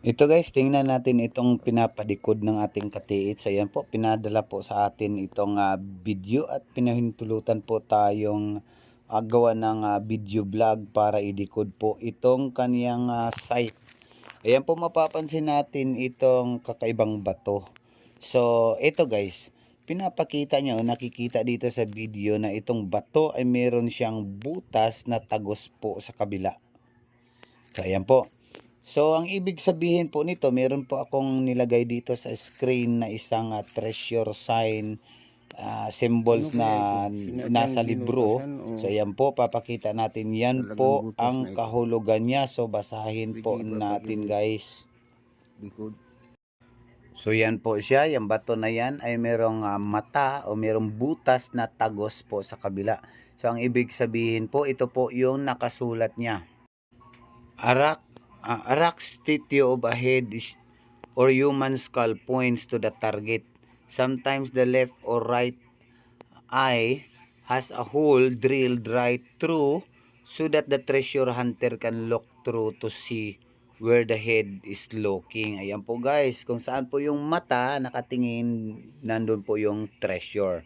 Ito guys, tingnan natin itong pinapadikod ng ating katiit. So yan po, pinadala po sa atin itong video at pinahintulutan po tayong gawa ng video vlog para idikod po itong kaniyang site. Ayan po, mapapansin natin itong kakaibang bato. So ito guys, pinapakita nyo, nakikita dito sa video na itong bato ay meron siyang butas na tagos po sa kabila. So ayan po. So, ang ibig sabihin po nito, meron po akong nilagay dito sa screen na isang treasure sign symbols na nasa libro. So, ayan po, papakita natin. Yan po ang kahulugan niya. So, basahin po natin guys. So, yan po siya. Yung bato na yan ay merong mata o merong butas na tagos po sa kabila. So, ang ibig sabihin po, ito po yung nakasulat niya. Arak's statue of a head or human skull points to the target. Sometimes the left or right eye has a hole drilled right through so that the treasure hunter can look through to see where the head is looking. Ayan po guys, kung saan po yung mata nakatingin, nandun po yung treasure.